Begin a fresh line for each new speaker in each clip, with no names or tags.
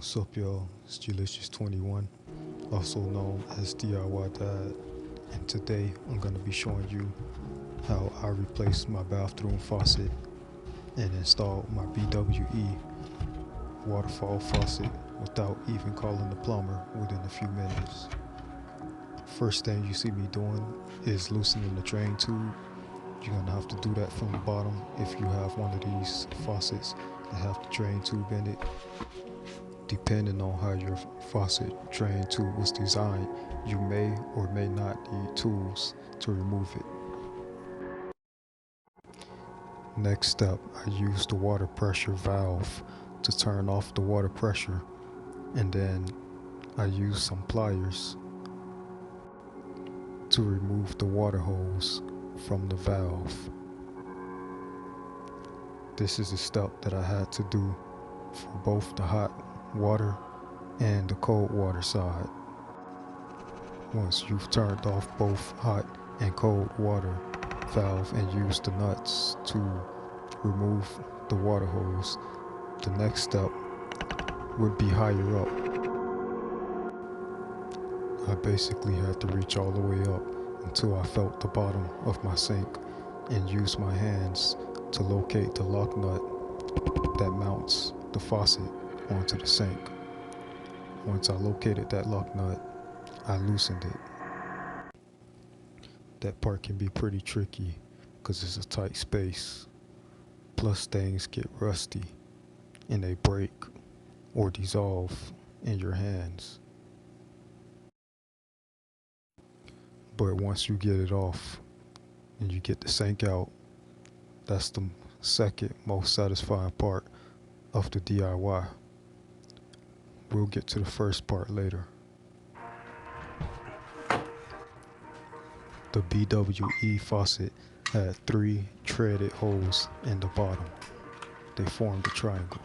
What's up, y'all? It's Delicious21, also known as DIY Dad, and today I'm going to be showing you how I replaced my bathroom faucet and installed my BWE Waterfall faucet without even calling the plumber within a few minutes. First thing you see me doing is loosening the drain tube. You're going to have to do that from the bottom if you have one of these faucets that have the drain tube in it. Depending on how your faucet drain tube was designed, you may or may not need tools to remove it. Next step, I use the water pressure valve to turn off the water pressure, and then I use some pliers to remove the water hose from the valve. This is a step that I had to do for both the hot water and the cold water side. Once you've turned off both hot and cold water valve and used the nuts to remove the water hose, the next step would be higher up. I basically had to reach all the way up until I felt the bottom of my sink and use my hands to locate the lock nut that mounts the faucet onto the sink. Once I located that lock nut, I loosened it. That part can be pretty tricky because it's a tight space. Plus things get rusty and they break or dissolve in your hands. But once you get it off and you get the sink out, that's the second most satisfying part of the DIY. We'll get to the first part later. The BWE faucet had 3 threaded holes in the bottom. They formed a triangle.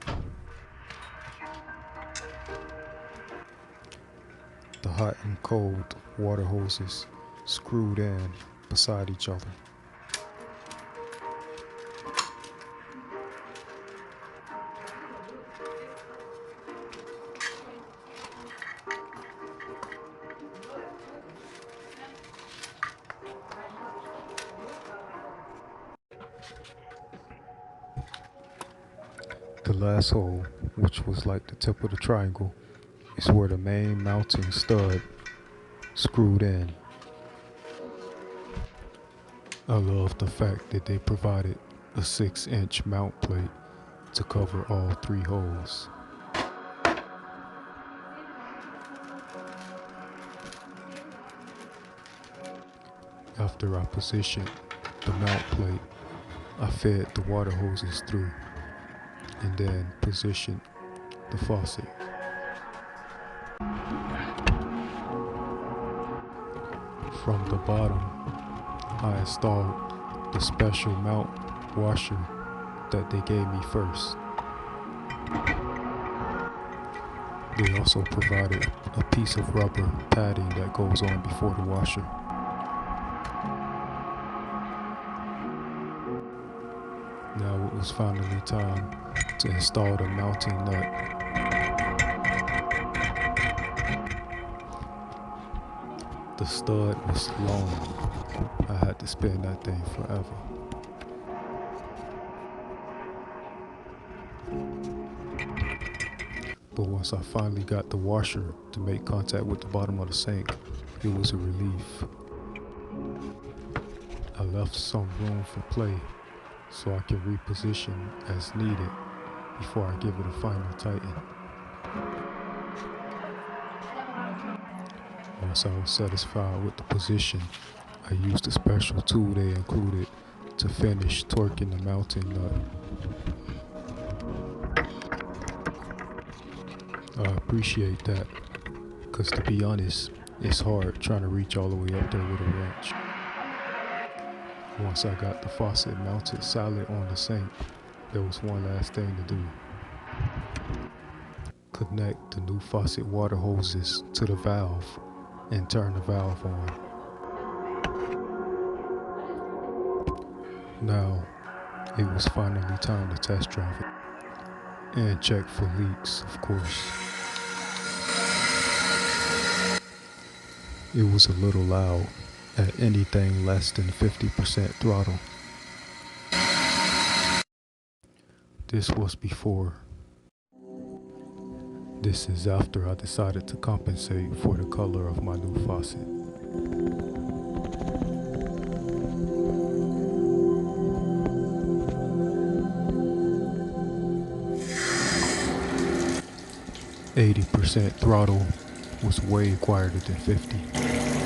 The hot and cold water hoses screwed in beside each other. The last hole, which was like the tip of the triangle, is where the main mounting stud screwed in. I love the fact that they provided a 6-inch mount plate to cover all 3 holes. After I positioned the mount plate, I fed the water hoses through and then positioned the faucet. From the bottom, I installed the special mount washer that they gave me first. They also provided a piece of rubber padding that goes on before the washer. Now it was finally time to install the mounting nut. The stud was long. I had to spin that thing forever. But once I finally got the washer to make contact with the bottom of the sink, it was a relief. I left some room for play so I can reposition as needed before I give it a final tighten. Once I was satisfied with the position, I used a special tool they included to finish torquing the mounting nut. I appreciate that, because to be honest, it's hard trying to reach all the way up there with a wrench. Once I got the faucet mounted solid on the sink, there was one last thing to do. Connect the new faucet water hoses to the valve and turn the valve on. Now, it was finally time to test drive it and check for leaks, of course. It was a little loud at anything less than 50% throttle. This was before. This is after I decided to compensate for the color of my new faucet. "80% throttle" was way quieter than 50.